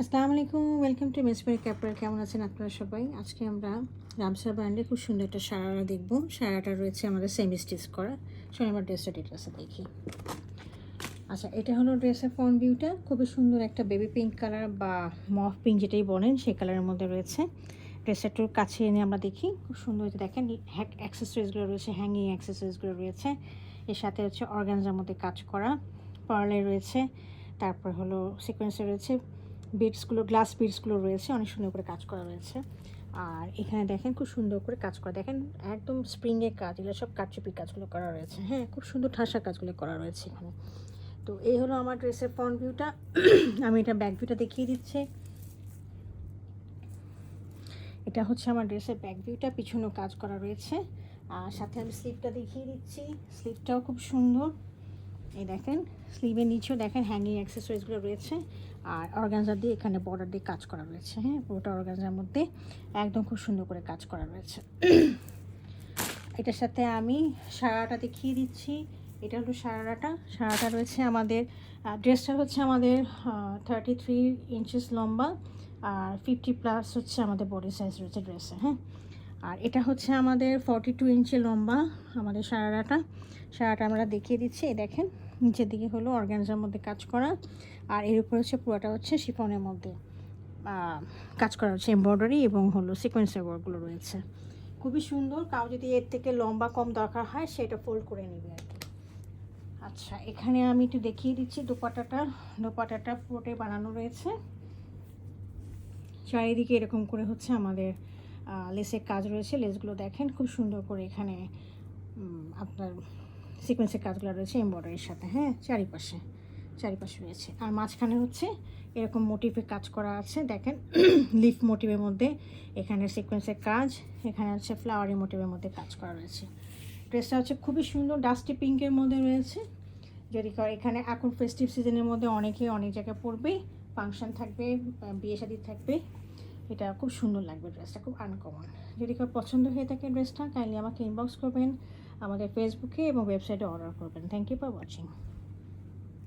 আসসালামু আলাইকুম, welcome to মিসবাই ক্যাপড়। কেমন আছেন আপনারা সবাই? আজকে আমরা রামসা ব্র্যান্ডে খুব সুন্দর একটা সারারা দেখবো। সারাটা রয়েছে আমাদের সেমি স্টিচ করা। চলুন আমরা ড্রেসটা ডিটেলসে দেখি। আচ্ছা, এটা হলো ড্রেসের ফ্রন্ট ভিউটা। খুবই সুন্দর একটা বেবি পিঙ্ক কালার বা মফ পিঙ্ক যেটাই বলেন সেই কালারের মধ্যে রয়েছে। ড্রেসটা একটু কাছে এনে আমরা দেখি। খুব সুন্দর হয়েছে, দেখেন অ্যাক্সেসরিজগুলো রয়েছে, হ্যাঙ্গিং অ্যাক্সেসরিজগুলো রয়েছে। এর সাথে হচ্ছে অর্গানজার মধ্যে কাজ করা, পার্লে রয়েছে, তারপর হলো সিকোয়েন্সে রয়েছে, বিটসগুলো গ্লাস বিটসগুলো রয়েছে, অনেক সুন্দর করে কাজ করা রয়েছে। আর এখানে দেখেন খুব সুন্দর করে কাজ করা, দেখেন একদম স্প্রিংয়ের কাজ, এগুলো সব কারচুপি কাজগুলো করা রয়েছে। হ্যাঁ, খুব সুন্দর ঠাসা কাজগুলো করা রয়েছে এখানে। তো এই হলো আমার ড্রেসের ফ্রন্ট ভিউটা। আমি এটা ব্যাক ভিউটা দেখিয়ে দিচ্ছি। এটা হচ্ছে আমার ড্রেসের ব্যাক ভিউটা, পিছনেও কাজ করা রয়েছে। আর সাথে আমি স্লিভটা দেখিয়ে দিচ্ছি। স্লিভটাও খুব সুন্দর, এই দেখেন স্লিভের নিচেও দেখেন হ্যাঙ্গিং অ্যাক্সেসরিজগুলো রয়েছে। আর অর্গানজা দিয়ে এখানে বর্ডার দিয়ে কাজ করা রয়েছে। হ্যাঁ, পুরোটা অর্গানজার মধ্যে একদম খুব সুন্দর করে কাজ করা রয়েছে। এটার সাথে আমি সারাটা দেখিয়ে দিচ্ছি। এটা হলো সারাটা রয়েছে আমাদের। ড্রেসটা হচ্ছে আমাদের 33 ইঞ্চিস লম্বা আর 50+ হচ্ছে আমাদের বডি সাইজ রয়েছে ড্রেসে। হ্যাঁ, আর এটা হচ্ছে আমাদের 42 ইঞ্চি লম্বা আমাদের সারাটা আমরা দেখিয়ে দিচ্ছি। দেখেন নিচের দিকে হলো অর্গানজার মধ্যে কাজ করা, আর এর উপর হচ্ছে পুরোটা হচ্ছে শিফনের মধ্যে কাজ করা হচ্ছে, এমব্রয়ডারি এবং হলো সিকোয়েন্সের ওয়ার্কগুলো রয়েছে। খুবই সুন্দর। কাউ যদি এর থেকে লম্বা কম দরকার হয় সেটা ফোল্ড করে নেবে আর কি। আচ্ছা, এখানে আমি একটু দেখিয়ে দিচ্ছি দোপাটাটা পুরোটাই বানানো রয়েছে। চারিদিকে এরকম করে হচ্ছে আমাদের লেসের কাজ রয়েছে। লেসগুলো দেখেন খুব সুন্দর করে এখানে আপনার সিকোয়েন্সের কাজগুলো রয়েছে এমব্রয়ডারির সাথে। হ্যাঁ, চারিপাশে রয়েছে। আর মাঝখানে হচ্ছে এরকম মোটিভে কাজ করা আছে, দেখেন লিফ মোটিভের মধ্যে এখানে সিকোয়েন্সের কাজ, এখানে হচ্ছে ফ্লাওয়ারি মোটিভের মধ্যে কাজ করা রয়েছে। ড্রেসটা হচ্ছে খুবই সুন্দর, ডাস্টি পিঙ্কের মধ্যে রয়েছে। যদি এখানে এখন ফেস্টিভ সিজনের মধ্যে অনেকে অনেক জায়গায় পরবে, ফাংশন থাকবে, বিয়ে শাদী থাকবে, এটা খুব সুন্দর লাগবে। ড্রেসটা খুব আনকমন। যদি কেউ পছন্দ হয়ে থাকে ড্রেসটা, কাইন্ডলি আমাকে ইনবক্স করবেন, আমাদের ফেসবুকে এবং ওয়েবসাইটে অর্ডার করবেন। Thank you for watching.